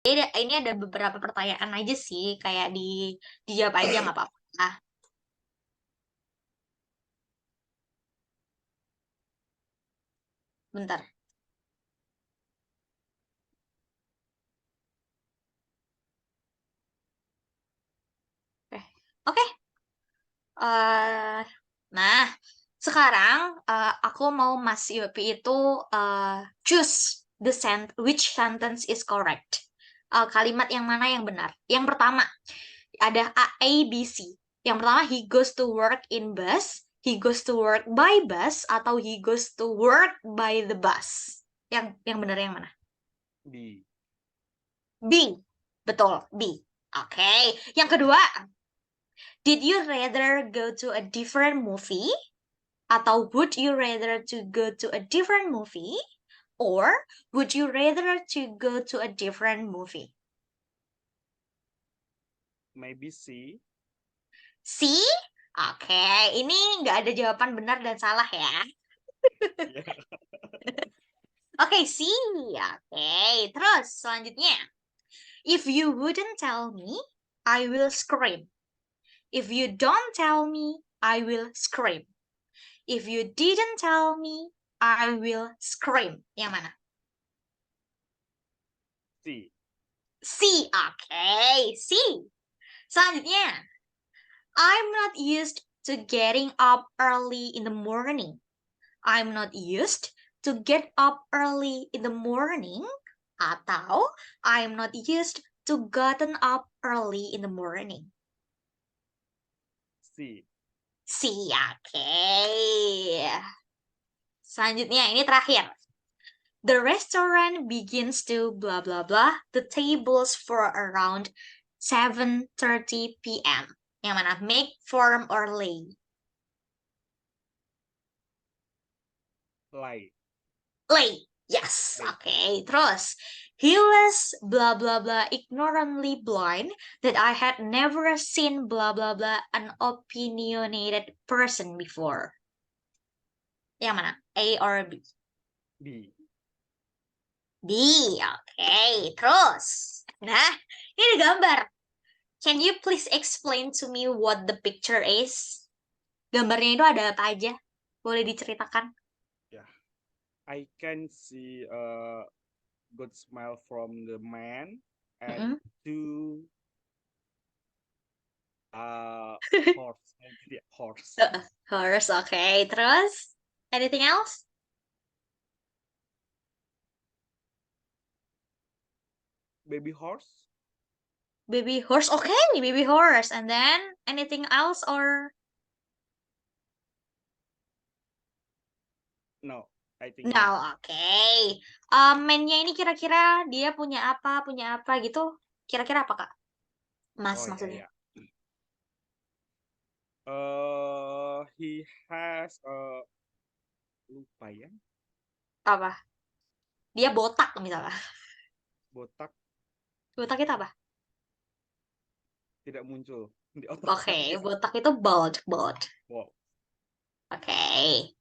Ini ada beberapa pertanyaan aja sih, kayak dijawab aja nggak apa-apa. Ah, bentar. Oke. Oke. eh, nah, sekarang aku mau Mas Yopi itu choose which sentence is correct. Kalimat yang mana yang benar? Yang pertama, ada A, B, C. Yang pertama, he goes to work in bus, he goes to work by bus, atau he goes to work by the bus. Yang benar yang mana? B. B. Betul, B. Oke. Yang kedua, did you rather go to a different movie? Atau would you rather to go to a different movie? Or would you rather to go to a different movie? Maybe C. C? Oke, ini nggak ada jawaban benar dan salah ya. Ya. Oke, C. Oke, terus selanjutnya. If you wouldn't tell me, I will scream. If you don't tell me, I will scream. If you didn't tell me, I will scream. Yang mana? C. C. Oke, C. Selanjutnya. I'm not used to getting up early in the morning. I'm not used to get up early in the morning. Atau I'm not used to gotten up early in the morning. C. C. Oke. Selanjutnya, ini terakhir. The restaurant begins to blah blah blah. The tables for around 7:30 p.m. Yang mana? Make, form, or lay? Lie. Lay. Yes. Lie. Okay. Terus, he was blah blah blah ignorantly blind that I had never seen blah blah blah an opinionated person before. Yang mana? A or B? B. B. Okay. Terus, nah, ini ada gambar. Can you please explain to me what the picture is? Gambarnya itu ada apa aja? Boleh diceritakan? Yeah. I can see a good smile from the man and Mm-mm. two horse. Yeah, horse. Horse, okay. Terus, anything else? Baby horse? Baby horse, okay, baby horse. And then anything else or No, I think no? not. Okay. Mainnya ini kira-kira dia punya apa gitu? Kira-kira apa Kak? Mas Oh ya maksudnya. ya. He has lupa ya, Apa? Dia botak misalnya. botak Botak itu apa? tidak muncul di otak Oke, saya. botak itu bald, bald. Wow. Oke.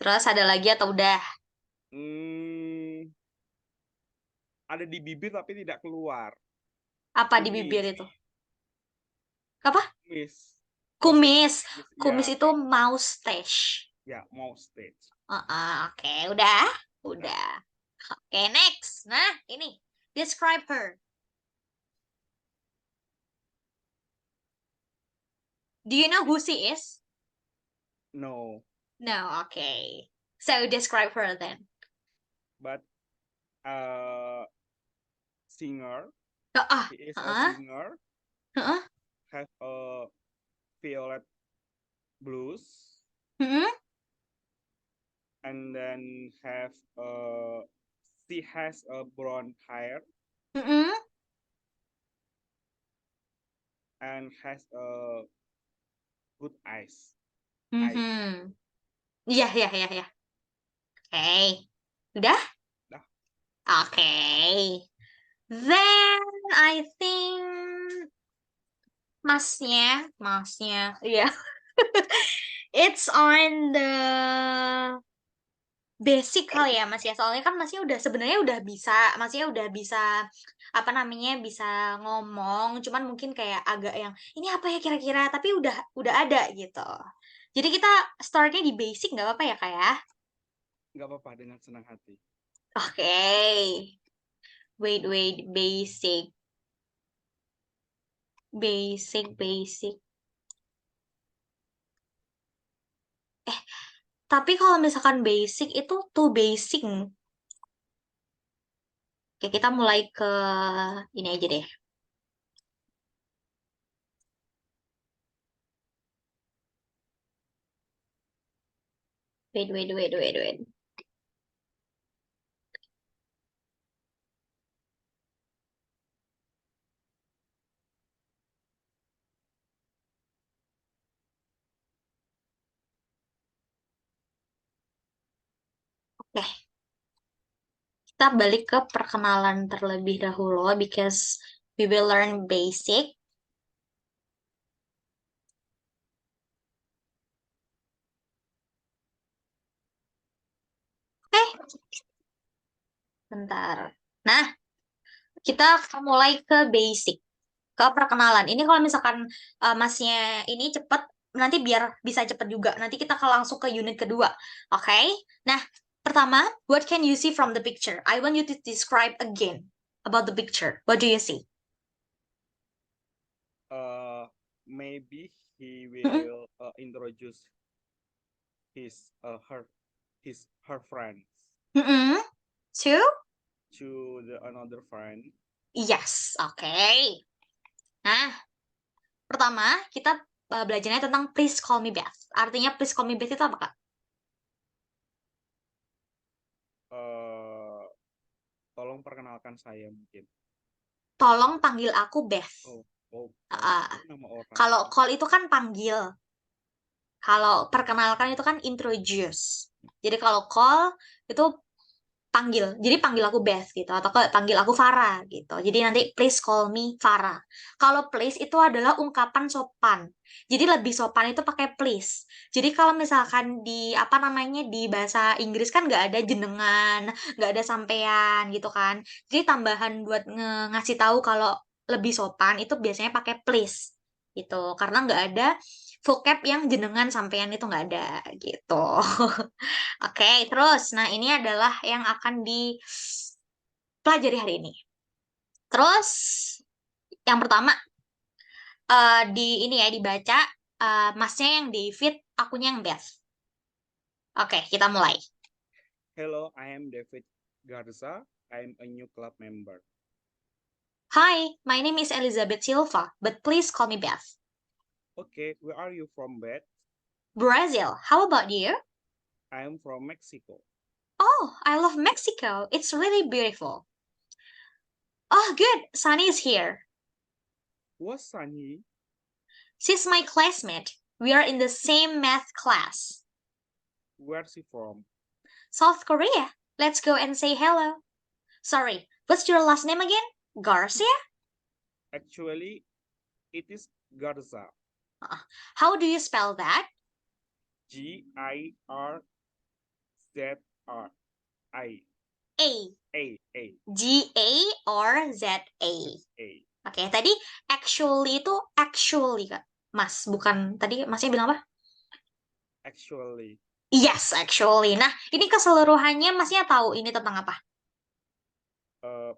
Terus ada lagi atau udah? Hmm, ada di bibir tapi tidak keluar. Apa di bibir Kumis, itu? Apa? kumis. Bahasa Kumis. Inggris, Kumis ya, itu mustache. ya, mustache. Oke, udah. Dah. Udah. Oke, next. Nah, ini. Describe her. Do you know who she is? No, No, okay. So describe her then. but uh, singer. Ah, He is a ah, singer. ah, Has a violet blues, hmm, and then have she has a brown hair hmm, and has a good eyes. Eyes. hmm. Iya, iya, iya, iya. Oke. Udah? Dah. Oke. Then I think masnya, iya. It's on the basic kali ya Mas ya. Soalnya kan Masnya sebenarnya udah bisa, Masnya udah bisa apa namanya bisa ngomong, cuman mungkin kayak agak yang ini apa ya kira-kira, tapi udah ada gitu. Jadi kita startnya di basic nggak apa-apa ya kak ya? Nggak apa-apa, dengan senang hati. Oke. Wait, basic, basic. Tapi kalau misalkan basic itu too basic. Oke, kita mulai ke ini aja deh. Wait. Oke, kita balik ke perkenalan terlebih dahulu because we will learn basic. Oke, bentar. Nah, kita mulai ke basic, ke perkenalan. Ini kalau misalkan masnya ini cepet, nanti biar bisa cepet juga. Nanti kita langsung ke unit kedua. Oke? Nah, pertama, what can you see from the picture? I want you to describe again about the picture. What do you see? Maybe he Mm-mm. will introduce his her friends Mm-mm. Two? to the another friend. Yes. Oke. Nah, pertama kita belajarnya tentang please call me Beth. Artinya please call me Beth itu apa, Kak? Uh, Tolong perkenalkan saya mungkin. Tolong panggil aku Beth. Oh, oh, Uh, itu nama orang. Kalau call itu kan panggil. Kalau perkenalkan itu kan introduce. Jadi kalau call itu panggil. Jadi panggil aku Beth gitu atau panggil aku Farah gitu. Jadi nanti please call me Farah. Kalau please itu adalah ungkapan sopan. Jadi lebih sopan itu pakai please. Jadi kalau misalkan di apa namanya di bahasa Inggris kan nggak ada jenengan, nggak ada sampean gitu kan. Jadi tambahan buat ngasih tahu kalau lebih sopan itu biasanya pakai please gitu. Karena nggak ada vocab yang jenengan sampean itu nggak ada gitu. Oke, terus, nah ini adalah yang akan dipelajari hari ini. Terus, yang pertama di ini ya dibaca, masnya yang David, akunya yang Beth. Oke, kita mulai. Hello, I am David Garza. I am a new club member. Hi, my name is Elizabeth Silva, but please call me Beth. Okay, where are you from, Beth? Brazil, how about you? I am from Mexico. Oh, I love Mexico. It's really beautiful. Oh, good. Sunny is here. What's Sunny? She's my classmate. We are in the same math class. Where's she from? South Korea. Let's go and say hello. Sorry, what's your last name again? Garcia? Actually, it is Garza. How do you spell that? Girza. A. A. G-A or Z-A? A. Oke, tadi actually itu actually, Kak. Mas, bukan tadi Masnya bilang apa? Actually, Yes, actually. Nah, ini keseluruhannya Masnya tahu ini tentang apa?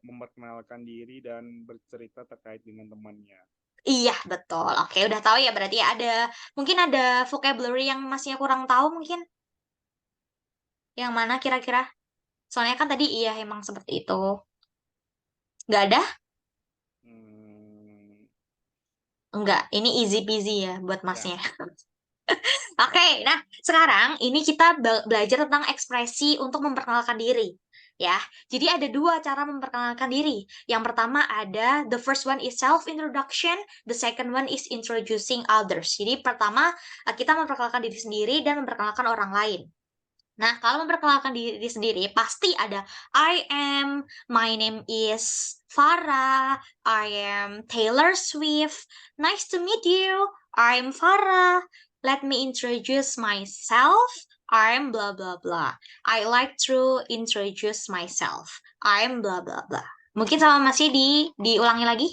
memperkenalkan diri dan bercerita terkait dengan temannya. Iya, betul. Oke, udah tahu ya berarti mungkin ada vocabulary yang Masnya kurang tahu mungkin. Yang mana kira-kira? Soalnya kan tadi iya emang seperti itu. Nggak ada? Hmm, Enggak, ini easy peasy ya buat ya, masnya. Oke, nah sekarang ini kita belajar tentang ekspresi untuk memperkenalkan diri. Ya, jadi ada dua cara memperkenalkan diri. Yang pertama ada the first one is self introduction, the second one is introducing others. Jadi pertama kita memperkenalkan diri sendiri dan memperkenalkan orang lain. Nah, kalau memperkenalkan diri sendiri pasti ada I am, my name is Farah, I am Taylor Swift, nice to meet you, I'm Farah, let me introduce myself, I'm blah blah blah. I like to introduce myself. I'm blah blah blah. Mungkin sama Masnya diulangi lagi?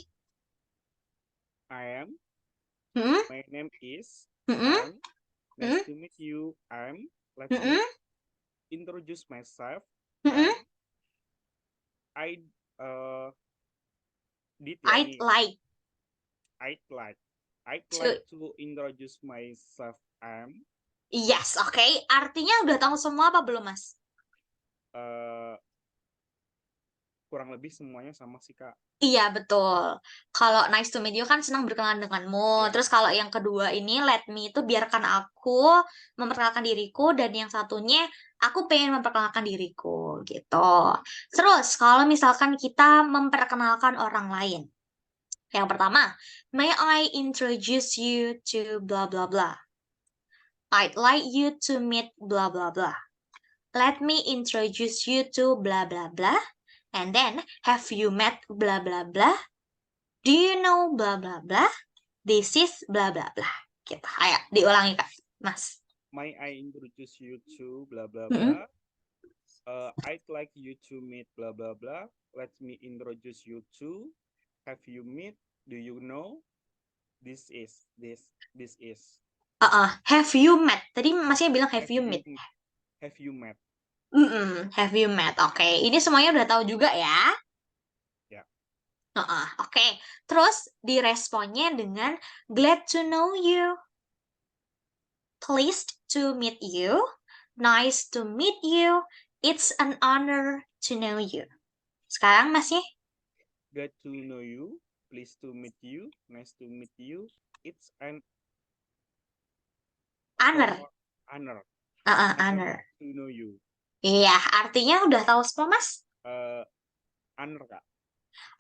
I am. Hmm? My name is. Hmm? I'm. Nice to meet you. I'm. Let Hmm? me introduce myself. Hmm? And I did ya I'd ini. like I'd like. I'd to. like to introduce myself. I'm. Yes, oke. Artinya udah tahu semua apa belum, Mas? Kurang lebih semuanya sama sih, Kak. Iya, betul. Kalau nice to meet you kan senang berkenalan denganmu. Ya. Terus kalau yang kedua ini let me itu biarkan aku memperkenalkan diriku, dan yang satunya aku pengen memperkenalkan diriku gitu. Terus kalau misalkan kita memperkenalkan orang lain. Yang pertama, may I introduce you to blah blah blah. I'd like you to meet blah blah blah. Let me introduce you to blah blah blah. And then, have you met blah blah blah? Do you know blah blah blah? This is blah blah blah. Gitu. Ayo, diulangi Kak, Mas. May I introduce you to blah blah Mm-mm. blah. I'd like you to meet blah blah blah. Let me introduce you to. Have you met? Do you know? This is. Have you met? Tadi Masnya bilang have Have you you met. have you met? Have you met? Oke, ini semuanya udah tahu juga ya. Ya. Oke. Terus diresponnya dengan glad to know you, pleased to meet you, nice to meet you, it's an honor to know you. Sekarang Masnya? Glad to know you. Pleased to meet you. Nice to meet you. It's an Honor. honor. Honor. To know you. Iya, artinya udah tahu semua, Mas? Honor, Kak.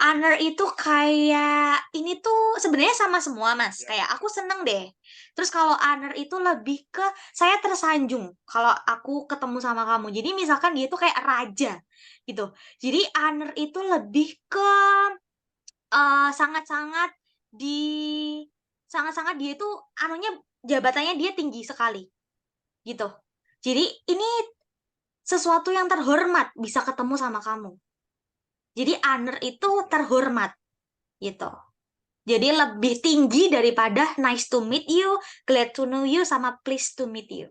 Honor itu kayak ini tuh sebenarnya sama semua, Mas. Ya. Kayak aku seneng deh. Terus kalau honor itu lebih ke saya tersanjung kalau aku ketemu sama kamu. Jadi misalkan dia tuh kayak raja gitu. Jadi honor itu lebih ke sangat-sangat di sangat-sangat dia itu anunya jabatannya dia tinggi sekali gitu. Jadi ini sesuatu yang terhormat bisa ketemu sama kamu. Jadi honor itu terhormat gitu. Jadi lebih tinggi daripada nice to meet you, glad to know you, sama pleased to meet you.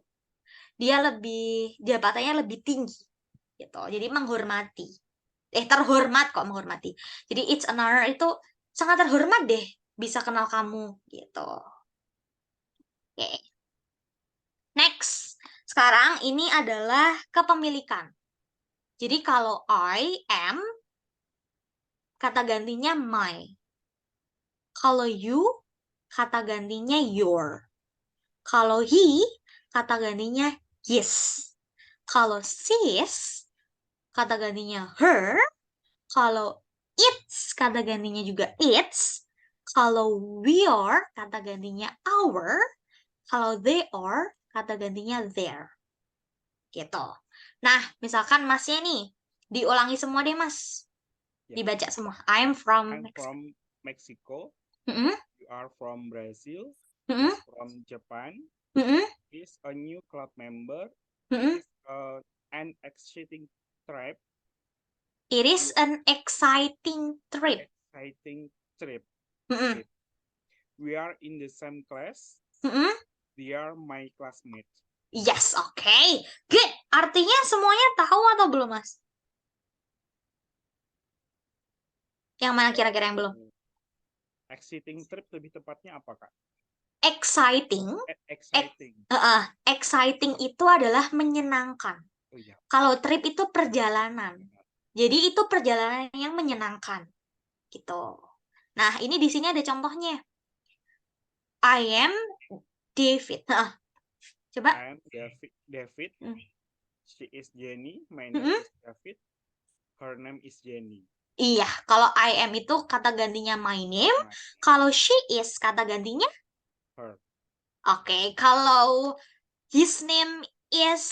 Dia lebih, jabatannya lebih tinggi gitu. Jadi menghormati. Terhormat kok menghormati. Jadi it's an honor itu sangat terhormat deh bisa kenal kamu gitu. Oke. Next. Sekarang ini adalah kepemilikan. Jadi kalau I am, kata gantinya my. Kalau you, kata gantinya your. Kalau he, kata gantinya his. Kalau sis, kata gantinya her. Kalau it's, kata gantinya juga its. Kalau we are, kata gantinya our. Kalau they are, kata gantinya their. Gitu. Nah, misalkan Masnya nih, diulangi semua deh, Mas. Ya. Dibaca semua. I'm from Mexico. Mm-mm. You are from Brazil. Mm-mm. He's from Japan. Mm-mm. He's a new club member. Mm-mm. It is an exciting trip. It is an exciting trip. Exciting trip. Mm-mm. We are in the same class. Mm-mm. They are my classmates. Yes, okay. Good. Artinya semuanya tahu atau belum, Mas? Yang mana kira-kira yang belum? Exciting trip lebih tepatnya apa, Kak? Exciting. Exciting. Exciting itu adalah menyenangkan. Oh iya. Kalau trip itu perjalanan. Jadi itu perjalanan yang menyenangkan. Gitu. Nah, ini di sini ada contohnya. I am David. Coba. I am David. She is Jenny. My name Mm-mm. is David. Her name is Jenny. Iya, kalau I am itu kata gantinya my name. Kalau she is kata gantinya her. Oke, kalau his name is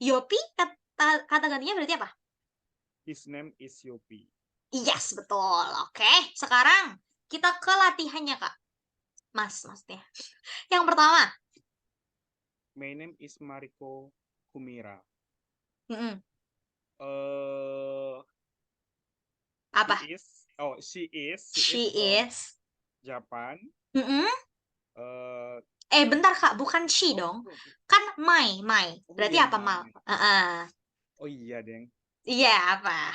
Yopi, kata gantinya berarti apa? His name is Yopi. Yes, betul. Oke, sekarang kita ke latihannya, Kak. Mas, maksudnya. Yang pertama. My name is Mariko. Kumira. Mm-mm. Uh, Apa? she is She is. Japan. Mm-mm. Uh, Bentar Kak, bukan she dong. Kan my. Berarti iya, apa mal? oh iya deng. Iya, apa?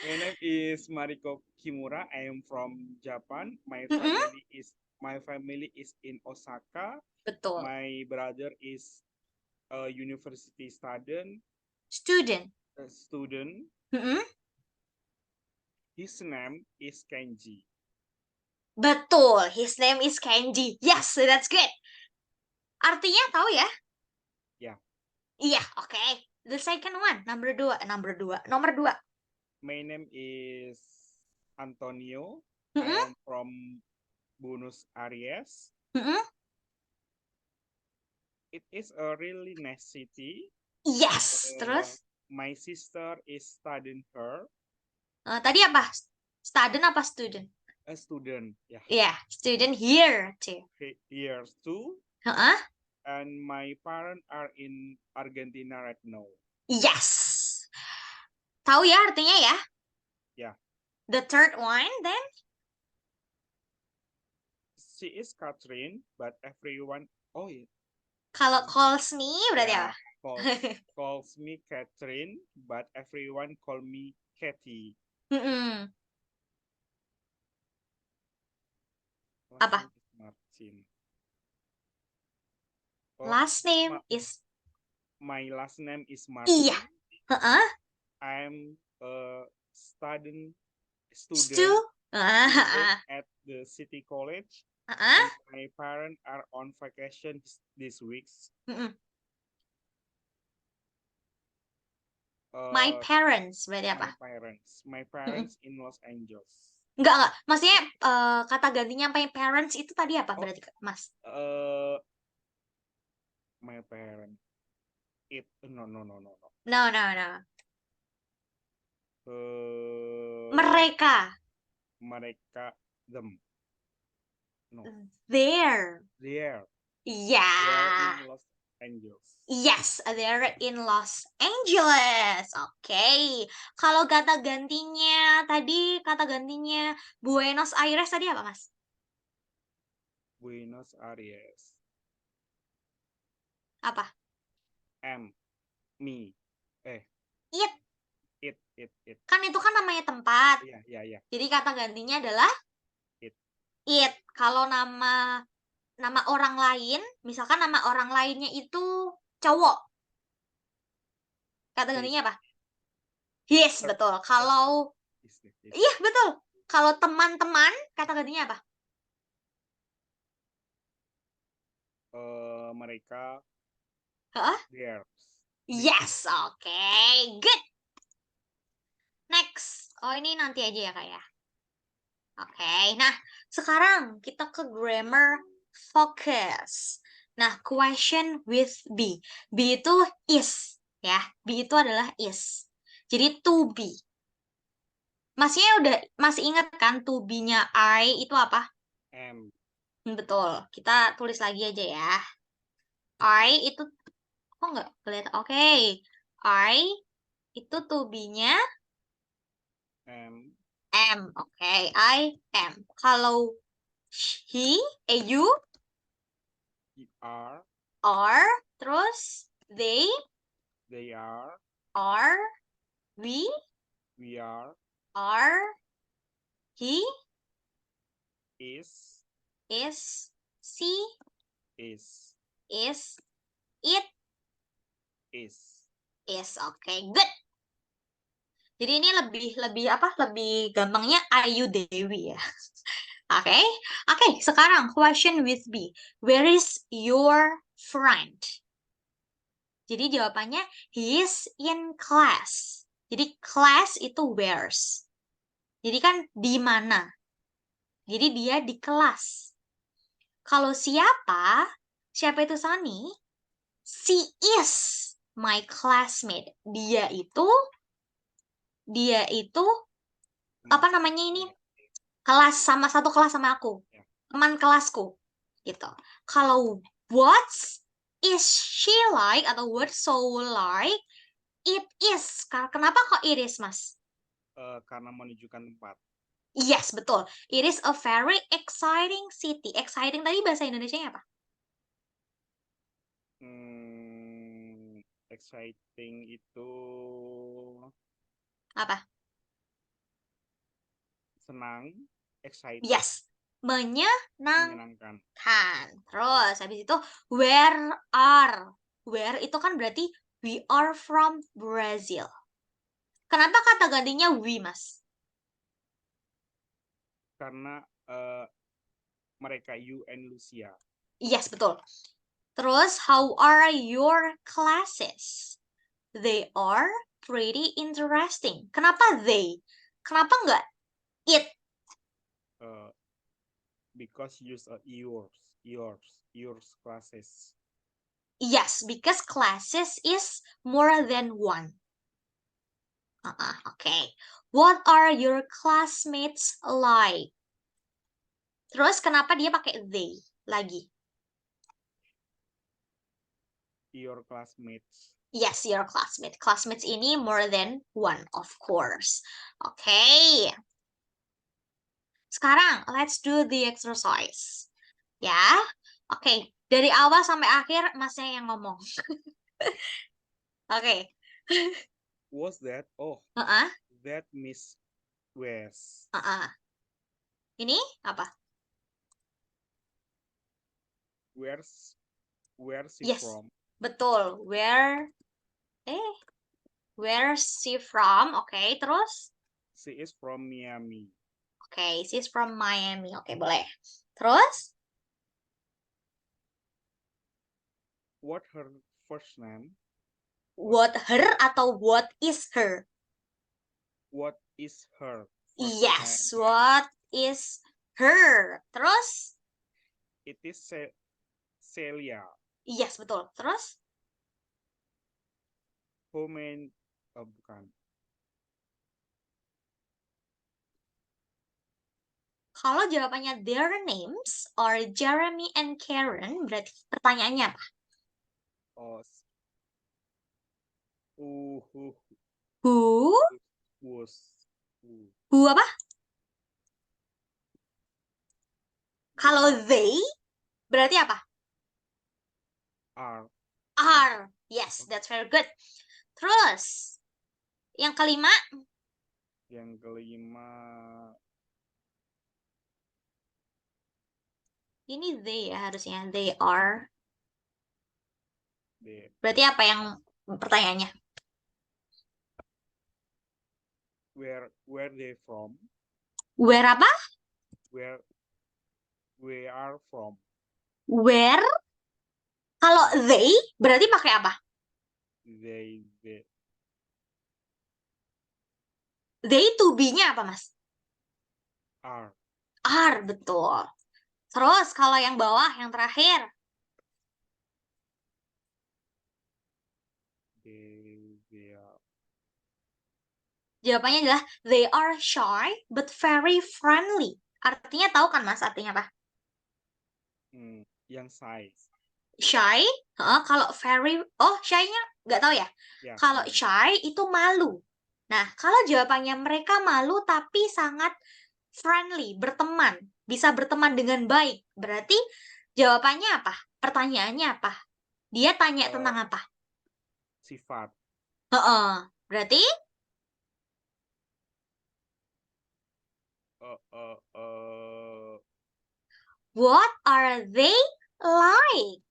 My name is Mariko Kimura. I am from Japan. Mm-mm. My family is in Osaka. Betul. My brother is a university student. Student. Mm-hmm. His name is Kenji. Betul. His name is Kenji. Yes, that's good. Artinya tahu ya? Yeah. Iya, oke. The second one, nomor dua. My name is Antonio. I Mm-mm. am from Buenos Aires. Mm-mm. It is a really nice city. Yes, terus? My sister is studying her. Tadi apa? Student apa student? A student, yeah. Yeah, student here too. Here too. Heeh. And my parents are in Argentina right now. Yes. Tahu ya artinya ya? Yeah. The third one then? She is Catherine, but everyone, oh yeah. Kalau calls me berarti Yeah, apa? calls me Catherine, but everyone call me Cathy. Mm-mm. Last Apa? name is Martin. Last name is My last name is Martin. Iya. Heeh. I'm a student at the City College. And my parents are on vacation this week. My parents berarti apa? My parents in Los Angeles. Enggak. Maksudnya kata gantinya my parents itu tadi apa berarti, Mas? My parents. No. No. Mereka, them. No. They're. Yeah. Yeah. In Los Angeles. Yes, they're in Los Angeles. Oke. Kalau kata gantinya Buenos Aires tadi apa, Mas? Buenos Aires. Apa? Me. It. It. Kan itu kan namanya tempat. Iya. Jadi kata gantinya adalah it. Kalau nama orang lain, misalkan nama orang lainnya itu cowok. Kata gantinya apa? His, betul. Kalau iya, betul. Kalau teman-teman, kata gantinya apa? Mereka. Theirs. Yes, okay. Good. Next. Oh, ini nanti aja ya, Kak ya. Oke, nah sekarang kita ke grammar focus. Nah, question with be. Be itu is, ya. Be itu adalah is. Jadi to be. Masih ingat kan to be-nya I itu apa? Am. Betul. Kita tulis lagi aja ya. I itu kok nggak kelihatan? Oke. I itu to be-nya Am. Oke, I am. Kalau he, you are, terus they are, we are, he is, she is, it is. Oke, good. Jadi ini lebih gampangnya Ayu Dewi ya. Oke, sekarang question with be. Where is your friend? Jadi jawabannya he is in class. Jadi class itu where's. Jadi kan di mana? Jadi dia di kelas. Kalau siapa itu Sunny? She is my classmate. Dia itu apa namanya ini? Satu kelas sama aku. Teman kelasku. Gitu. Kalau what's is she like atau what so like? It is. Kenapa kok it is, Mas? Karena menunjukkan tempat. Yes, betul. It is a very exciting city. Exciting tadi bahasa Indonesianya apa? Exciting itu Apa? senang, excited, Yes. Menyenangkan. menyenangkan. Terus habis itu where are? Where itu kan berarti we are from Brazil. Kenapa kata gantinya we, Mas? Karena mereka, you and Lucia. Yes, betul. Terus how are your classes? They are pretty interesting. Kenapa they? Kenapa nggak it? Because use yours classes. Yes, because classes is more than one. Okay. What are your classmates like? Terus kenapa dia pakai they lagi? Your classmates. Yes, your classmate. Classmates ini more than one, of course. Okay. Sekarang, let's do the exercise. Ya, oke. Dari awal sampai akhir, Masnya yang ngomong. Oke. What's that? Oh, Heeh. that Miss West. Ini apa? Where's she Yes, from? betul. Where's she from? Oke, terus? She is from Miami. Oke, she's from Miami. Oke, boleh. Terus? What her first name? What her atau what is her? What is her first Yes, name? what is her? Terus? It is Celia. Yes, betul. Terus? Bukan. Kalau jawabannya their names are Jeremy and Karen, berarti pertanyaannya apa? Oh, Who? who Who apa? Kalau they, berarti apa? Are. Yes, that's very good. Terus, yang kelima? Yang kelima. Ini they ya harusnya. They are. They. Berarti apa yang pertanyaannya? Where they from? Where apa? Where we are from. Where? Kalau they, berarti pakai apa? They. They to be-nya apa, Mas? Are, betul. Terus kalau yang bawah, yang terakhir. They are. Jawabannya adalah they are shy but very friendly. Artinya tahu kan, Mas, artinya apa? Yang Shy, kalau very, shy-nya nggak tahu ya? Ya, Kalau shy itu malu. Nah, kalau jawabannya mereka malu tapi sangat friendly, berteman, bisa berteman dengan baik. Berarti jawabannya apa? Pertanyaannya apa? Dia tanya tentang apa? Sifat. Berarti? What are they like?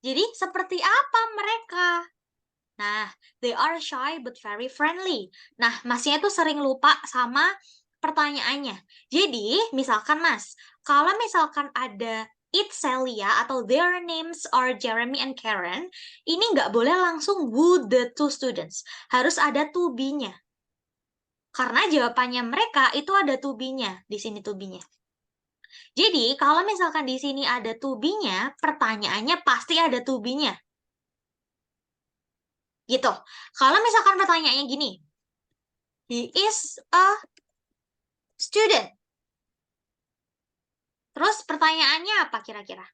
Jadi seperti apa mereka? Nah, they are shy but very friendly. Nah, Masnya tuh sering lupa sama pertanyaannya. Jadi, misalkan Mas, kalau misalkan ada it Celia atau their names are Jeremy and Karen, ini nggak boleh langsung would the two students. Harus ada to be-nya. Karena jawabannya mereka itu ada to be-nya. Di sini to be-nya. Jadi, kalau misalkan di sini ada to be-nya, pertanyaannya pasti ada to be-nya. Gitu. Kalau misalkan pertanyaannya gini, he is a student. Terus pertanyaannya apa kira-kira?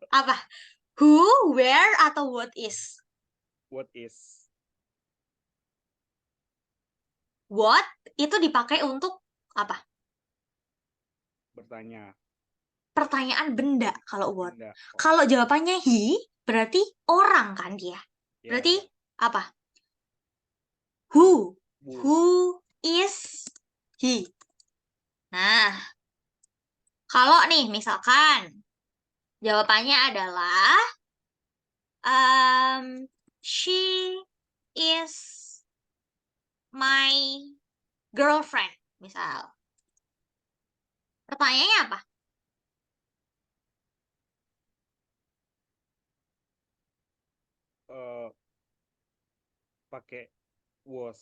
Apa? Who, where, atau what is? What is? What itu dipakai untuk apa? Bertanya. Pertanyaan benda kalau what. Benda. Kalau jawabannya he, berarti orang kan dia. Ya, Berarti ya. apa? Who. Who. Who is he? Nah, kalau nih misalkan jawabannya adalah she is my girlfriend, misal. Pertanyaannya apa? Pakai was.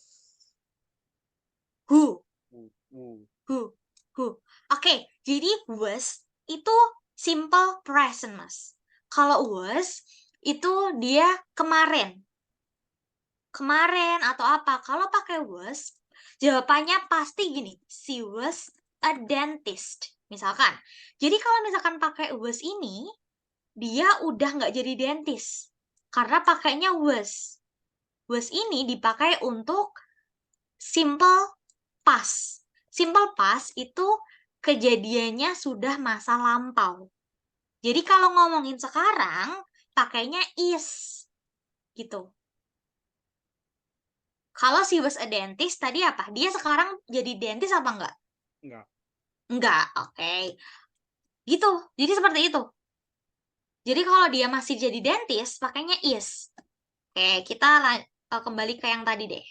Who. Who. Who. Oke, jadi was itu simple present, Mas. Kalau was itu dia kemarin. Kemarin atau apa. Kalau pakai was, jawabannya pasti gini. She was a dentist. Misalkan. Jadi kalau misalkan pakai was ini, dia udah nggak jadi dentist. Karena pakainya was. Was ini dipakai untuk simple past. Simple past itu kejadiannya sudah masa lampau. Jadi kalau ngomongin sekarang, pakainya is. Gitu. Kalau she was a dentist, tadi apa? Dia sekarang jadi dentist apa enggak? Enggak. Enggak, oke. Gitu, jadi seperti itu. Jadi kalau dia masih jadi dentist, pakainya is. Oke, kita kembali ke yang tadi deh.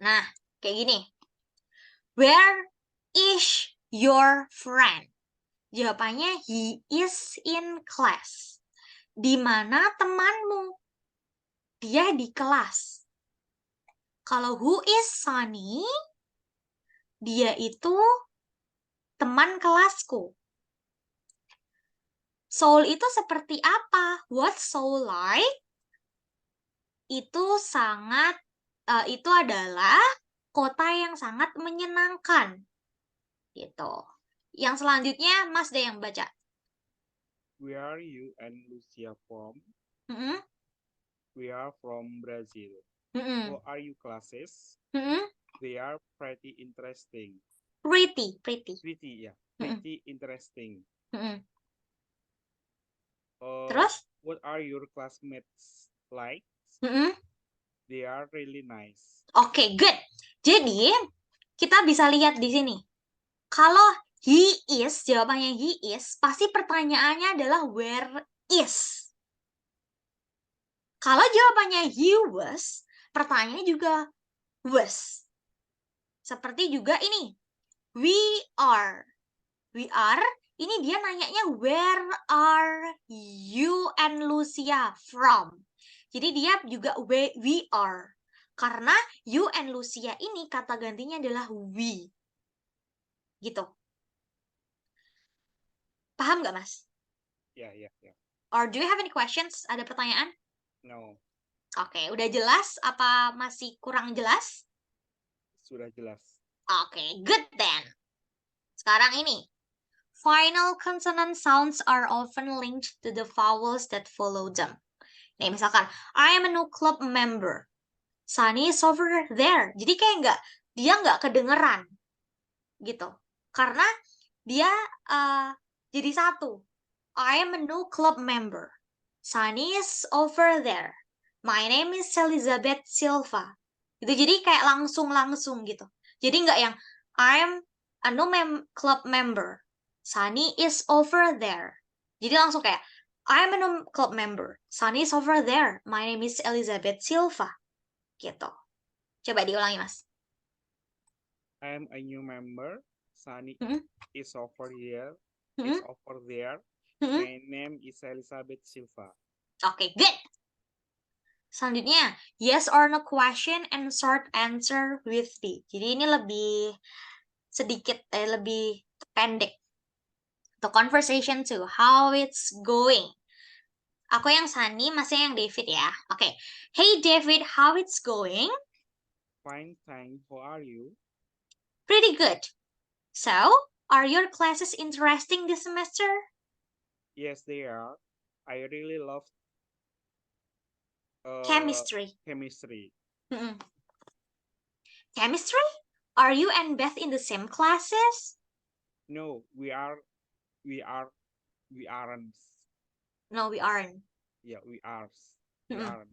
Nah, kayak gini. Where is your friend? Jawabannya he is in class. Di mana temanmu? Dia di kelas. Kalau who is Sunny? Dia itu teman kelasku. Seoul itu seperti apa? What Seoul like? Itu itu adalah kota yang sangat menyenangkan. Gitu. Yang selanjutnya Mas deh yang baca. Where are you and Lucia from? Mm-mm. We are from Brazil. Mm-mm. How are you classes? Mm-mm. They are pretty interesting. Pretty. Pretty, yeah. Pretty interesting. Mm-mm. Uh, Terus? What are your classmates like? Mm-mm. They are really nice. Oke, good. Jadi, kita bisa lihat di sini. Kalau he is, jawabannya he is, pasti pertanyaannya adalah where is. Kalau jawabannya he was, pertanyaannya juga was. Seperti juga ini. We are. We are, ini dia nanyanya where are you and Lucia from? Jadi dia juga we are. Karena you and Lucia ini kata gantinya adalah we. Gitu. Paham nggak, Mas? Yeah. Or do you have any questions? Ada pertanyaan? No, Oke, udah jelas? Apa masih kurang jelas? sudah jelas. Oke, good then. Sekarang ini. Final consonant sounds are often linked to the vowels that follow them. Nih, misalkan, I am a new club member. Sunny is over there. Jadi kayak dia nggak kedengeran. Gitu. Karena dia jadi satu. I am a new club member. Sunny is over there. My name is Elizabeth Silva. Itu jadi kayak langsung gitu. Jadi nggak yang I am a new club member. Sunny is over there. Jadi langsung kayak I am a new club member. Sunny is over there. My name is Elizabeth Silva. Gitu. Coba diulangi, Mas. I am a new member. Sunny Mm-mm. is over here. Mm-mm. Is over there. Mm-mm. My name is Elizabeth Silva. Oke, good. Selanjutnya, yes or no question and short answer with D. Jadi ini lebih sedikit, lebih pendek. The conversation too, how it's going. Aku yang Sunny, masnya yang David ya. Oke. Hey David, how it's going? Fine, thanks. How are you? Pretty good. So, are your classes interesting this semester? Yes, they are. I really love Chemistry. chemistry. Mm-mm. Chemistry? Are you and Beth in the same classes? No, we aren't. No, we aren't. Yeah, we are. We Mm-mm. aren't.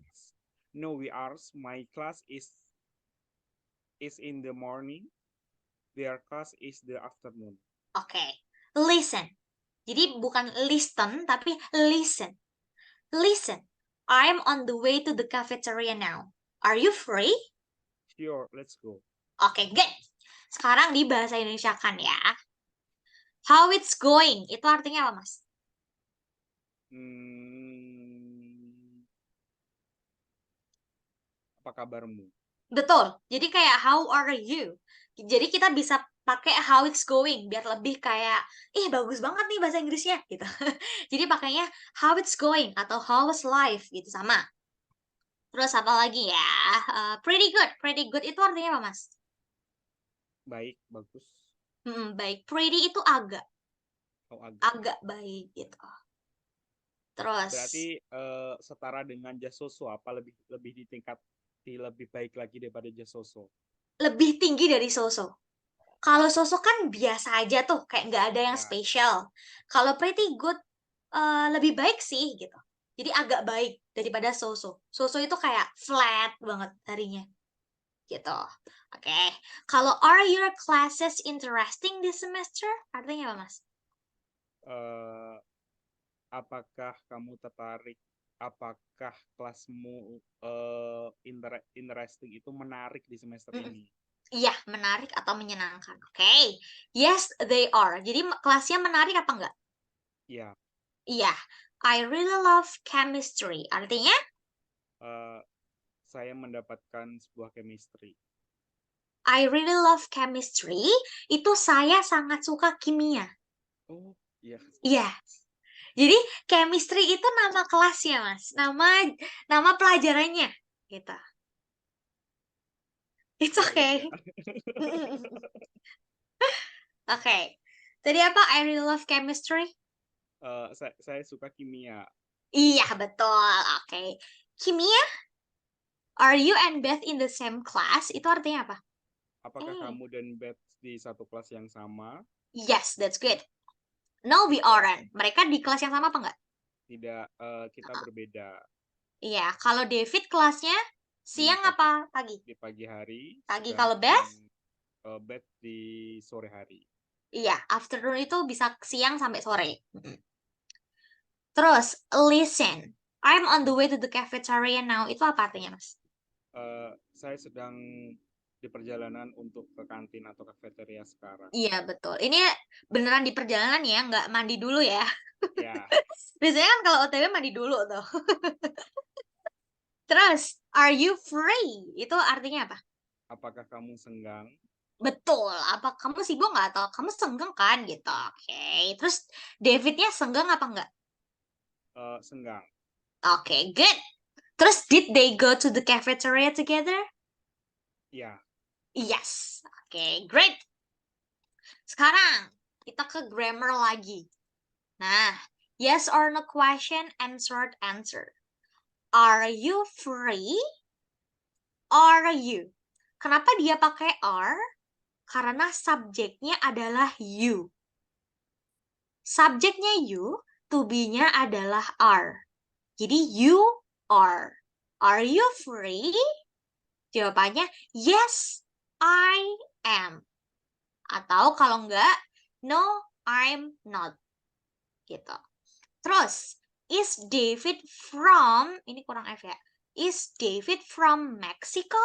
No, we are. My class is in the morning. Their class is the afternoon. Okay. Listen. Jadi bukan listen, tapi listen. Listen. I'm on the way to the cafeteria now. Are you free? Sure, let's go. Oke, good. Sekarang di bahasa Indonesia kan ya. How it's going? Itu artinya apa, Mas? Apa kabarmu? Betul. Jadi kayak how are you? Jadi kita bisa pakai how it's going biar lebih kayak bagus banget nih bahasa Inggrisnya gitu. Jadi pakainya how it's going atau how was life gitu sama. Terus apa lagi ya? Pretty good. Pretty good itu artinya apa, Mas? Baik, bagus. Baik. Pretty itu agak Oh, agak. agak baik gitu. Terus Berarti setara dengan Jasoso apa lebih ditingkati lebih baik lagi daripada Jasoso? lebih tinggi dari so-so. Kalau so-so kan biasa aja tuh, kayak nggak ada yang Ya. spesial. Kalau pretty good lebih baik sih gitu. Jadi agak baik daripada so-so. So-so itu kayak flat banget harinya. Gitu. Oke. Kalau are your classes interesting this semester? Artinya apa, Mas? Eh, apakah kamu tertarik? Apakah kelasmu interesting itu menarik di semester Mm-mm. ini? Iya, menarik atau menyenangkan. Oke. Yes, they are. Jadi kelasnya menarik apa enggak? Ya, Iya. I really love chemistry. Artinya? saya mendapatkan sebuah chemistry. I really love chemistry. Itu saya sangat suka kimia. Oh, iya. Iya. Jadi chemistry itu nama kelasnya, Mas. Nama pelajarannya gitu. It's Iya, iya, okay. iya. Oke. Tadi apa? I really love chemistry. Saya suka kimia. Iya, betul. Oke. Kimia? Are you and Beth in the same class? Itu artinya apa? Apakah kamu dan Beth di satu kelas yang sama? Yes, that's good. No, we aren't. Mereka di kelas yang sama apa enggak? Tidak, kita berbeda Iya, kalau David kelasnya di siang apa pagi? di pagi hari, Pagi. Kalau Beth? sedangkan Beth di sore hari. Iya, afternoon itu bisa siang sampai sore. Terus, listen. I'm on the way to the cafeteria now. Itu apa artinya, Mas? Saya sedang di perjalanan untuk ke kantin atau kafeteria sekarang. Iya, betul. Ini beneran di perjalanan ya, nggak mandi dulu ya. Ya, Biasanya kan kalau OTW mandi dulu tuh. Terus, are you free? Itu artinya apa? apakah kamu senggang? Betul. Apa kamu sibuk nggak atau kamu senggang kan gitu. Oke. Terus, Davidnya senggang apa enggak? Senggang. Oke, good. Terus, did they go to the cafeteria together? Ya, Yes. Oke, great. Sekarang kita ke grammar lagi. Nah, yes or no question and short answer. Are you free? Are you? Kenapa dia pakai are? Karena subjeknya adalah you. Subjeknya you, to be-nya adalah are. Jadi you are. Are you free? Jawabannya yes, I am. Atau kalau enggak, no, I'm not. Gitu. Terus, is David from, ini kurang F ya. Is David from Mexico?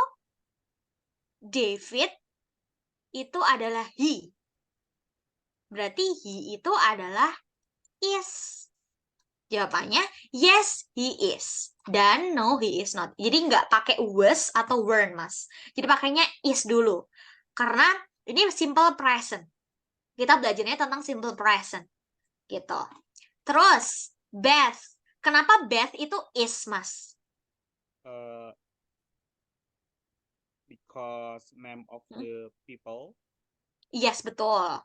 David itu adalah he. Berarti he itu adalah is. Jawabannya yes, he is. Dan no, he is not. Jadi nggak pakai was atau weren't, Mas. Jadi pakainya is dulu. Karena ini simple present. Kita belajarnya tentang simple present. Gitu. Terus, Beth. Kenapa Beth itu is, Mas? because name of the people. Yes, betul.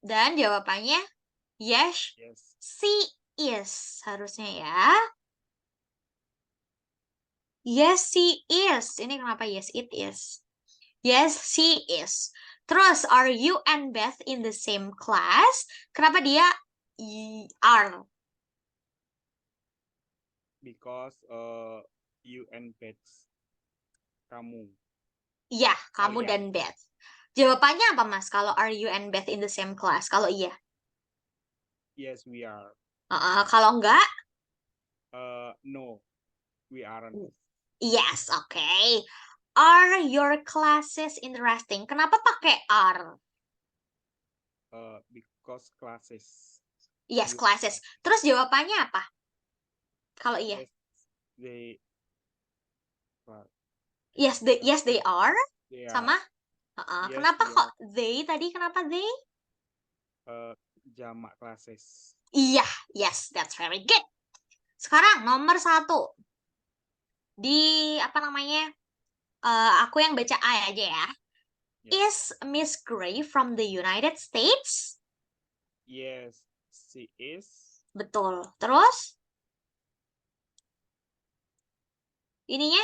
Dan jawabannya yes, Yes. she is. Harusnya ya. Yes, she is. Ini kenapa yes, it is? Yes, she is. Terus, are you and Beth in the same class? Kenapa dia are? Because you and Beth, kamu. Iya, kamu Kalian. dan Beth. Jawabannya apa, Mas? Kalau are you and Beth in the same class? Kalau iya. Yes, we are. Kalau enggak? No, we aren't. Yes, okay. Are your classes interesting? Kenapa pakai are? Because classes. Yes, You- classes. Terus jawabannya apa? Kalau iya. Yes, they. Yes, they are. They are. Sama? Yes, Kenapa they kok are. they tadi? Kenapa they? Jamak classes. Iya, yes, that's very good. Sekarang nomor 1. Di apa namanya? Aku yang baca A aja ya. Yeah. Is Miss Gray from the United States? Yes, she is. Betul. Terus? Ininya?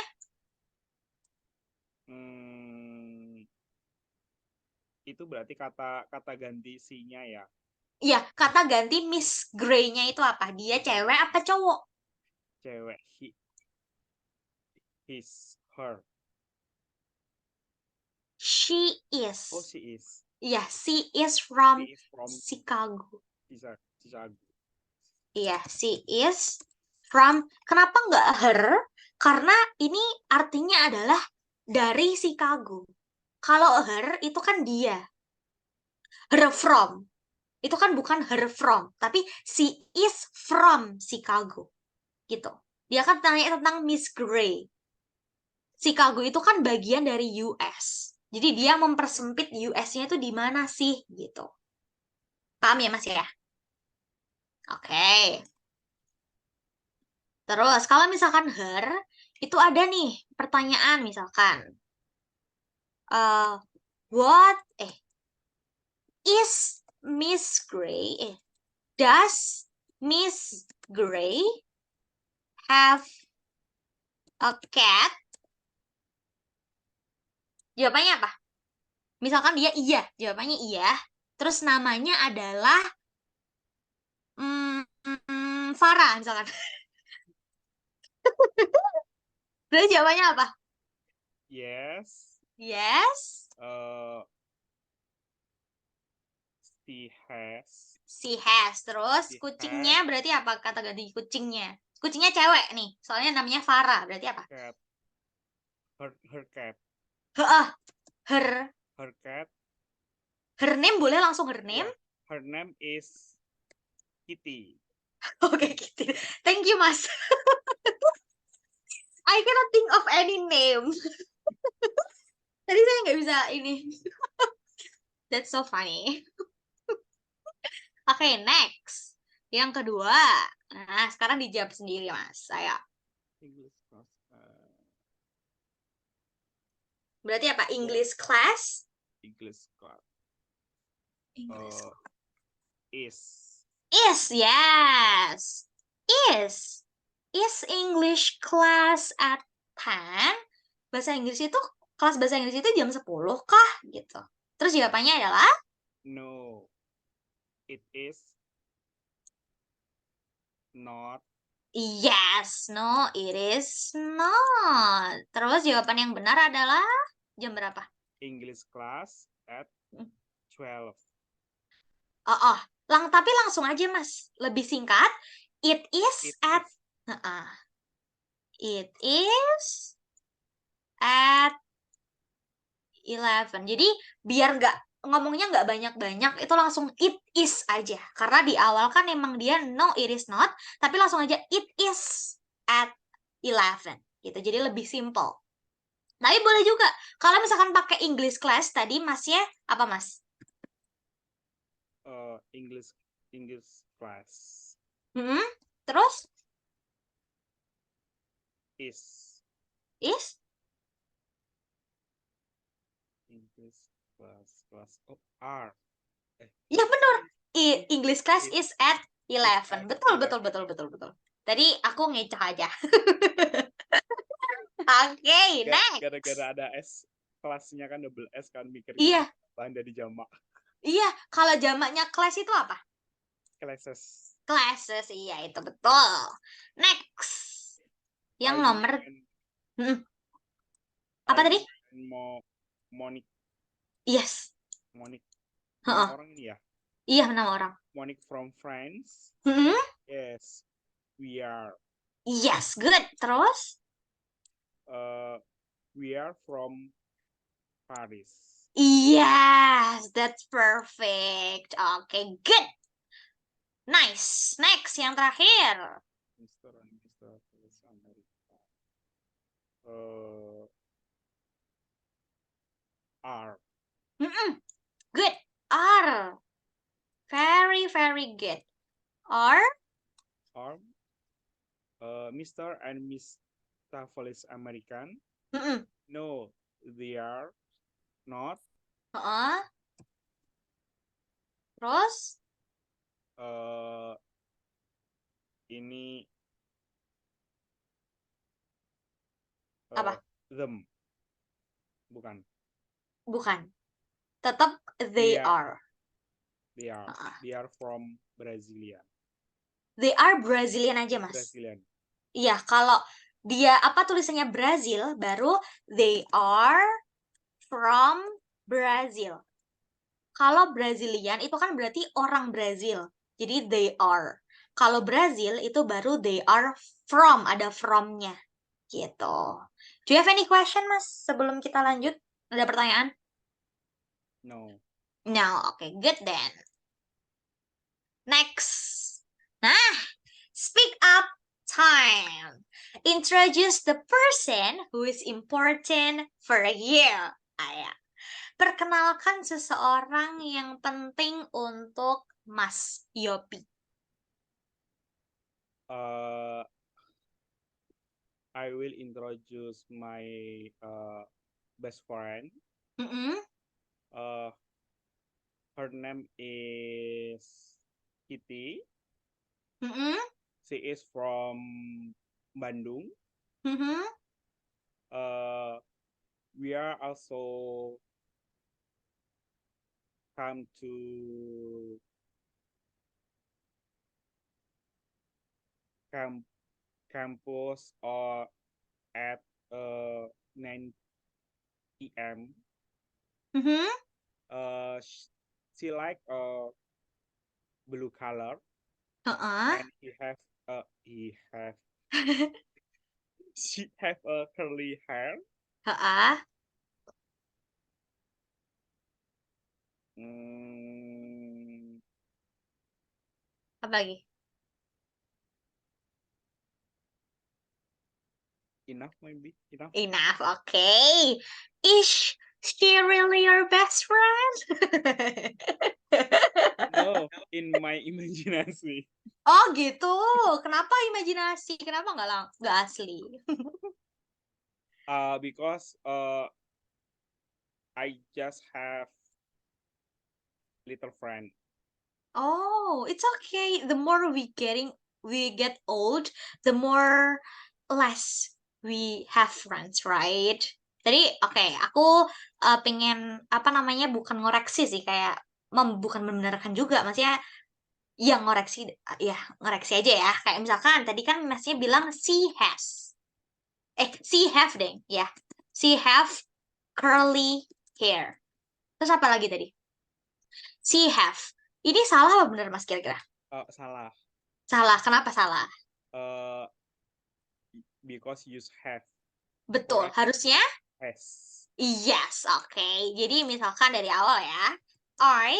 Itu berarti kata ganti si-nya ya. Iya, kata ganti Miss Gray-nya itu apa? Dia cewek apa cowok? Cewek. His, her. She is. Oh, she is. Iya, she is from She is from Chicago. Chicago. Iya, she is from. Kenapa nggak her? Karena ini artinya adalah dari Chicago. Kalau her itu kan dia. Her from. Itu kan bukan her from, tapi she is from Chicago. Gitu. Dia kan tanya tentang Miss Gray. Chicago itu kan bagian dari US. Jadi dia mempersempit US-nya itu di mana sih gitu. Paham ya Mas ya? Oke. Terus kalau misalkan her itu ada nih pertanyaan misalkan what is Miss Gray does Miss Gray have a cat? Jawabannya apa? Misalkan dia iya, jawabannya iya. Terus namanya adalah Farah misalkan. Berarti jawabannya apa? Yes. Yes. She has. She has. Terus She kucingnya has. berarti apa kata ganti kucingnya? Kucingnya cewek nih. Soalnya namanya Farah. Berarti apa? Cat. Her cat. Her. Her cat. Her name boleh langsung her name? Yeah. Her name is Kitty. Oke, Kitty. Thank you, Mas. I cannot think of any name. Tadi saya nggak bisa ini. That's so funny. Oke, next. Yang kedua. Nah, sekarang dijawab sendiri, Mas. Saya. English class. Berarti apa? English class? English class. English. Is. Is, yes. Is. Is English class at 10? Bahasa Inggris itu, kelas bahasa Inggris itu jam 10 kah? Gitu. Terus jawabannya adalah? No. It is not. Yes. No, it is not. Terus jawaban yang benar adalah jam berapa? English class at 12. Tapi langsung aja, Mas. Lebih singkat. It is at 11. Jadi biar ngomongnya nggak banyak-banyak, itu langsung it is aja. Karena di awal kan emang dia no it is not, tapi langsung aja it is at 11 gitu. Jadi lebih simple. Tapi boleh juga kalau misalkan pakai English class tadi Masnya apa, Mas? English class. Terus? Is. Is? English class. Oh, R. Ya benar. English class Is is at at 11. Betul, 11. betul, betul, betul, betul. Tadi aku ngecah aja. Oke, next. Gara-gara ada S kelasnya kan double S kan mikirnya Iya, bahan dari jamak iya. Kalau jamaknya class itu apa? classes. Classes, iya itu betul. Next. Yang I nomor, hmm, apa I tadi? mau Monik Yes. nama Heeh. orang ini ya. Iya, nama orang. Monik from France. Hmm, Yes, we are yes, good. Terus? we are from Paris. Yes, that's perfect. Oke, good. Nice. Next, yang terakhir. Mr. and Mr. America. R. Good. R. Very, very good. R. R. Mr. and Miss Travelers American. No, they are not. Terus? Ini Apa? them. Bukan. Bukan. Tetap they are. They are from Brasilia. They are Brazilian aja, Mas. Brazilian. Iya, kalau dia apa tulisannya Brazil, baru they are from Brazil. Kalau Brazilian itu kan berarti orang Brazil. Jadi they are. Kalau Brazil itu baru they are from, ada from-nya. Gitu. Do you have any question, Mas? Sebelum kita lanjut, ada pertanyaan? No. No, okay, good then. Next. Nah, speak up time. Introduce the person who is important for you. Ayo. Perkenalkan seseorang yang penting untuk Mas Yopi. I will introduce my best friend. Her name is Kitty. She is from Bandung. We are also come to campus or at 9 p.m. She like blue color. And she have a curly hair. Apa lagi? Enough, maybe. Enough, okay. Is she really your best friend? No, in my imagination. Oh gitu. Kenapa imajinasi? Kenapa nggak asli? Because I just have little friend. Oh, it's okay. The more we get old, the more less we have friends, right? Jadi, oke, aku pengen apa namanya bukan ngoreksi sih, kayak bukan membenarkan juga, maksudnya yang ngoreksi ya ngoreksi aja ya. Kayak misalkan tadi kan Masnya bilang she have deh, ya. She have curly hair. Terus apa lagi tadi? She have. Ini salah apa benar, Mas, kira-kira? Salah. Salah. Kenapa salah? Because you have. Betul. Harusnya? Has. Yes. Oke. Jadi misalkan dari awal ya. I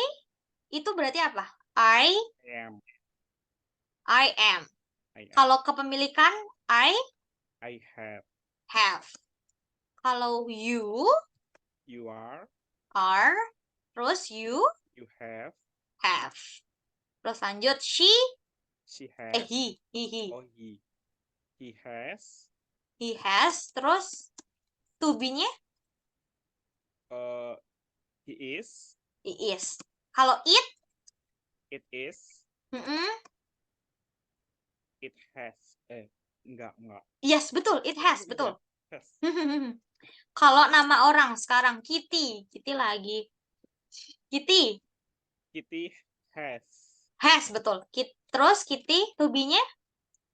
itu berarti apa? I am. Kalau kepemilikan I have. Kalau you are. Terus you have. Terus lanjut she has. he. Oh, he has. Terus to be-nya He is. He is. Kalau it, It is. mm-mm. It has. Enggak. Yes, betul. It has, betul. Ya, has. Kalau nama orang sekarang Kitty lagi. Kitty Kitty has. has, betul. Terus Kitty to be-nya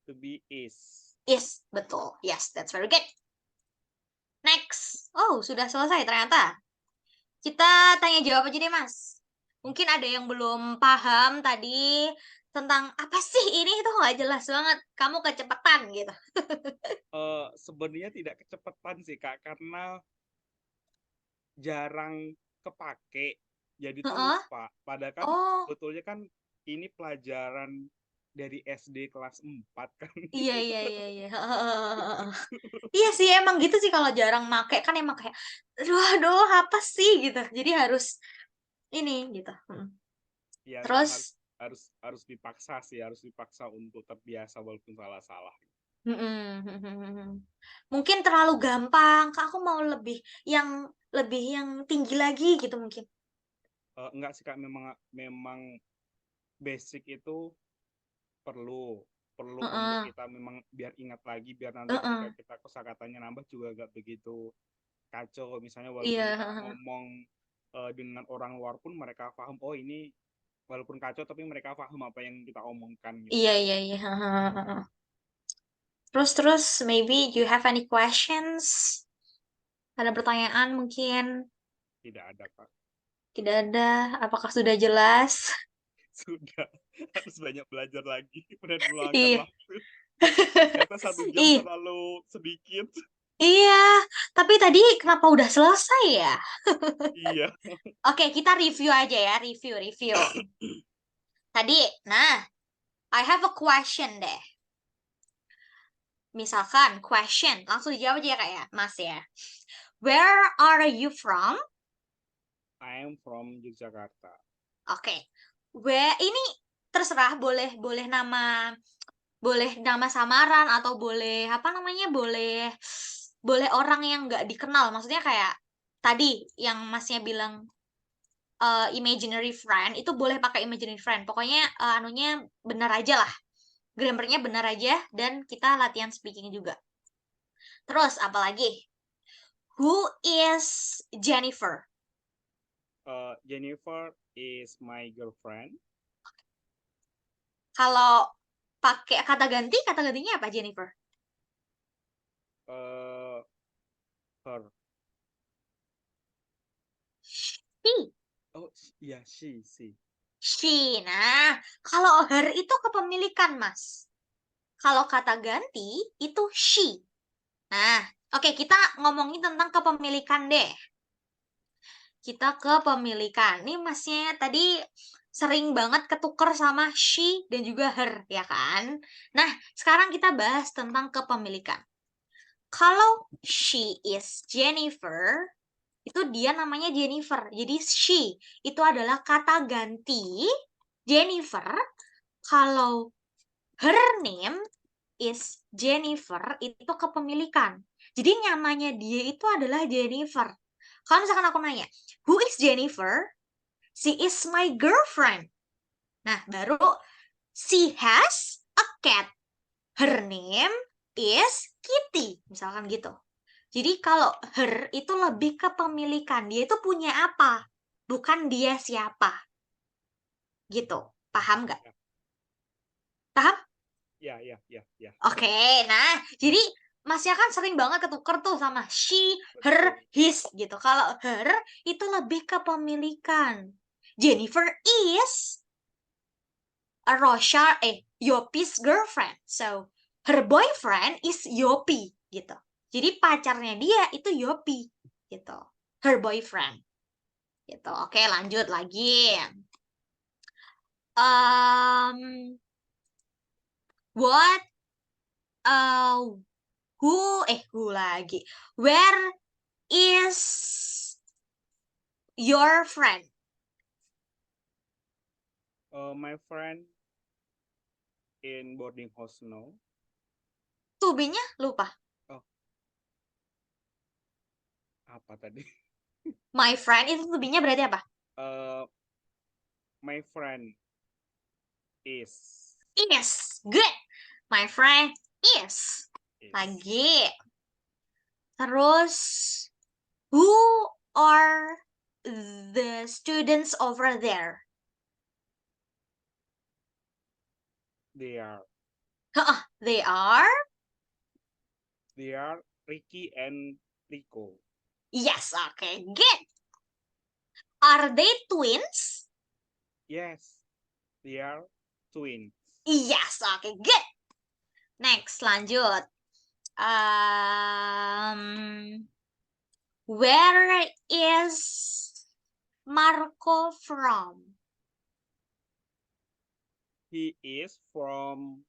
To be is. is, betul. Yes, that's very good. Next. Oh, sudah selesai ternyata. Kita tanya jawab aja deh, Mas. Mungkin ada yang belum paham tadi tentang apa sih ini, itu nggak jelas banget. Kamu kecepatan gitu. Sebenarnya tidak kecepatan sih Kak, karena jarang kepake, jadi tuh Heeh. lupa. Padahal kan Oh, sebetulnya kan ini pelajaran dari SD kelas 4 kan. iya. Iya sih, emang gitu sih kalau jarang make kan emang kayak, aduh, apa sih gitu. Jadi harus ini gitu. Ya memang Terus, harus dipaksa sih, harus dipaksa untuk terbiasa walaupun salah-salah. mungkin terlalu gampang. Kak, aku mau lebih yang tinggi lagi gitu mungkin. Enggak sih Kak, memang basic itu perlu untuk Heeh, kita memang biar ingat lagi, biar nanti ketika heeh. kita kosakatanya nambah juga gak begitu kacau. Misalnya Iya, walaupun kita heeh. ngomong dengan orang luar pun mereka paham, oh ini walaupun kacau tapi mereka paham apa yang kita omongkan gitu. Iya. Heeh. Terus, maybe you have any questions? Ada pertanyaan mungkin? Tidak ada Kak. Tidak ada. Apakah sudah jelas? Sudah. Harus banyak belajar lagi dan meluangkan Iya. waktu. Ternyata 1 jam Ih, terlalu sedikit. iya. Tapi tadi kenapa udah selesai ya? Iya. Oke, kita review aja ya. Review. Tadi, nah, I have a question deh. Misalkan, question. Langsung dijawab aja ya, Kak ya, Mas ya. Where are you from? I am from Yogyakarta. Oke. Ini terserah, boleh nama samaran atau boleh apa namanya, boleh orang yang nggak dikenal. Maksudnya kayak tadi yang Masnya bilang imaginary friend, itu boleh pakai imaginary friend. Pokoknya anunya benar aja lah. Grammarnya benar aja dan kita latihan speaking juga. Terus apa lagi? Who is Jennifer? Jennifer is my girlfriend. Kalau pakai kata gantinya apa Jennifer? Uh, her. She. Oh iya, she. She. Nah, kalau her itu kepemilikan, Mas. Kalau kata ganti itu she. Nah, oke, kita ngomongin tentang kepemilikan deh. Kita kepemilikan. Nih Masnya tadi sering banget ketuker sama she dan juga her, ya kan? Nah, sekarang kita bahas tentang kepemilikan. Kalau she is Jennifer, itu dia namanya Jennifer. Jadi she itu adalah kata ganti Jennifer. Kalau her name is Jennifer, itu kepemilikan. Jadi namanya dia itu adalah Jennifer. Kalau misalkan aku nanya, who is Jennifer? She is my girlfriend. Nah, baru she has a cat. Her name is Kitty. Misalkan gitu. Jadi kalau her itu lebih ke pemilikan. Dia itu punya apa? Bukan dia siapa. Gitu. Paham nggak? Ya, Paham? ya. Oke, nah jadi Masnya kan sering banget ketuker tuh sama she, her, Betul. his gitu. Kalau her itu lebih ke pemilikan. Jennifer is Yopi's girlfriend. So, her boyfriend is Yopi gitu. Jadi pacarnya dia itu Yopi gitu. Her boyfriend gitu. Oke, lanjut lagi. Um, what uh who lagi? Where is your friend? My friend in boarding house now. To be-nya lupa. Oh, apa tadi? My friend itu to be-nya berarti apa? My friend is. Is. Good. My friend is. Lagi. Terus, who are the students over there? They are. They are? They are Ricky and Rico. Yes, okay, good. Are they twins? Yes, they are twins. Yes, okay, good. Next, lanjut. Where is Marco from? He is from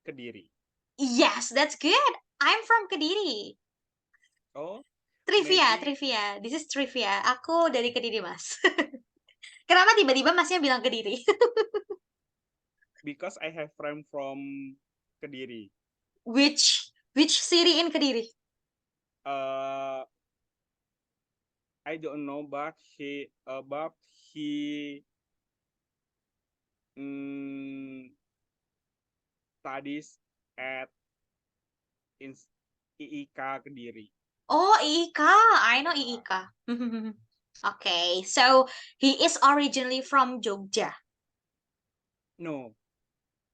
Kediri. Yes, that's good. I'm from Kediri. Oh, Trivia, maybe trivia. This is trivia. Aku dari Kediri, Mas. Kenapa tiba-tiba Masnya bilang Kediri? because I have friend from Kediri. Which city in Kediri? I don't know, but he studies at IIK Kediri. Oh, IIK. I know IIK. Okay, so he is originally from Jogja. No,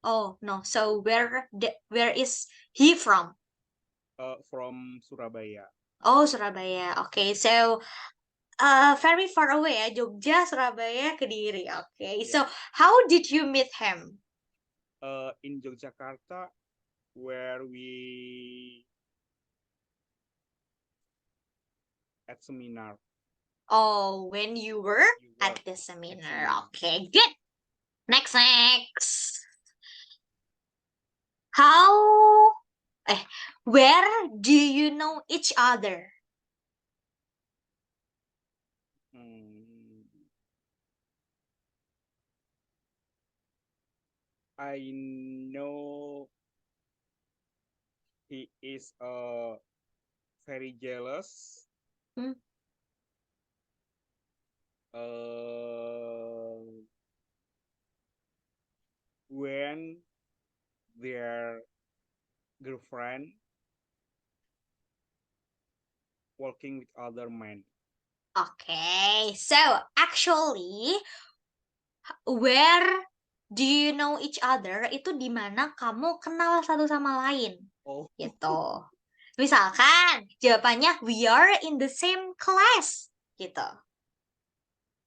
Oh, no. So where is he from? from Surabaya. Oh, Surabaya. Okay, so very far away ya, Jogja, Surabaya, Kediri. Okay, so Yeah. how did you meet him? In Yogyakarta, where we at seminar. Oh, when you were at the seminar. Okay, good. Next. How, where do you know each other? I know he is very jealous. Hmm. When their girlfriend walking with other men. Okay, so actually, where do you know each other itu di mana kamu kenal satu sama lain. Oh. Gitu. Misalkan jawabannya we are in the same class gitu.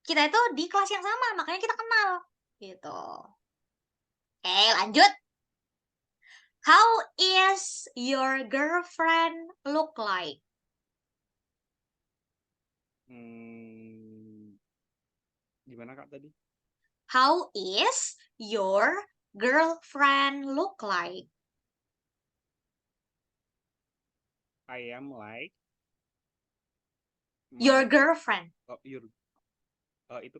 Kita itu di kelas yang sama, makanya kita kenal gitu. Oke, lanjut. How is your girlfriend look like? Gimana Kak tadi? How is your girlfriend look like? I am like Your girlfriend. Itu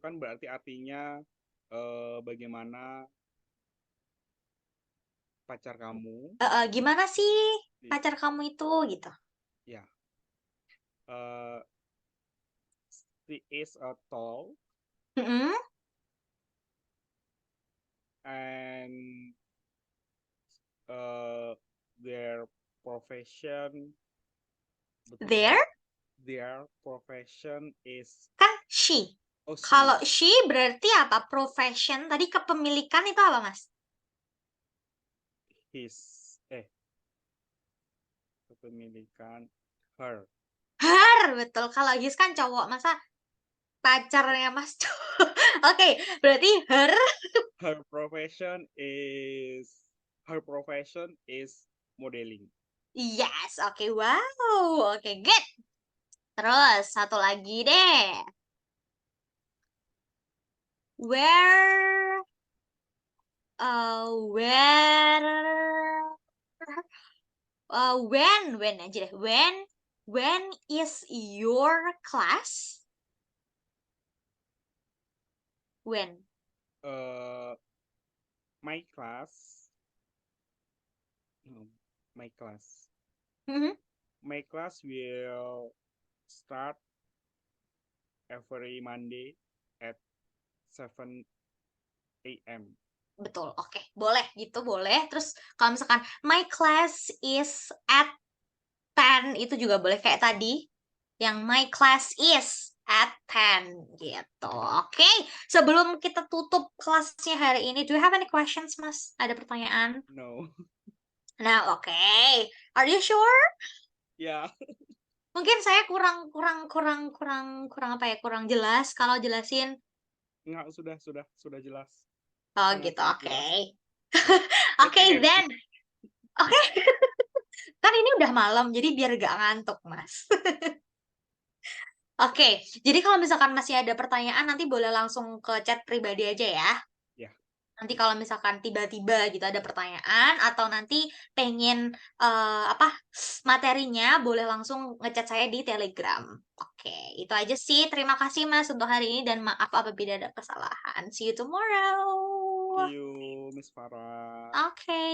kan berarti artinya bagaimana pacar kamu? Gimana sih pacar kamu itu gitu? Ya. She is tall. Mm-mm. And their profession is Kan she. Kalau she berarti apa? Profession. Tadi kepemilikan itu apa, Mas? kepemilikan her. Her, betul. Kalau his kan cowok, masa pacarnya Mas cowok? Oke, berarti her. Her profession is modeling. Yes, oke, wow. Oke, good. Terus satu lagi deh. Where when aja deh. When is your class? When? My class. My class. Mhm. My class will start every Monday at 7 a.m. Betul, oke. Boleh gitu, boleh. Terus kalau misalkan my class is at 10 itu juga boleh kayak tadi, yang my class is at 10 gitu. Oke, sebelum kita tutup kelasnya hari ini, do you have any questions, Mas? Ada pertanyaan? No. Nah, oke. Are you sure? Ya, Mungkin saya kurang apa ya, kurang jelas kalau jelasin. enggak, sudah jelas. Oh gitu, Sangat-sangat oke. jelas. Oke, Okay, then. Oke. Kan ini udah malam, jadi biar gak ngantuk, Mas. Oke, jadi kalau misalkan masih ada pertanyaan nanti boleh langsung ke chat pribadi aja ya. ya. Nanti kalau misalkan tiba-tiba gitu ada pertanyaan atau nanti pengen apa materinya boleh langsung ngechat saya di Telegram. Oke, itu aja sih. Terima kasih Mas untuk hari ini dan maaf apabila ada kesalahan. See you tomorrow. See you, Miss Farah. Oke.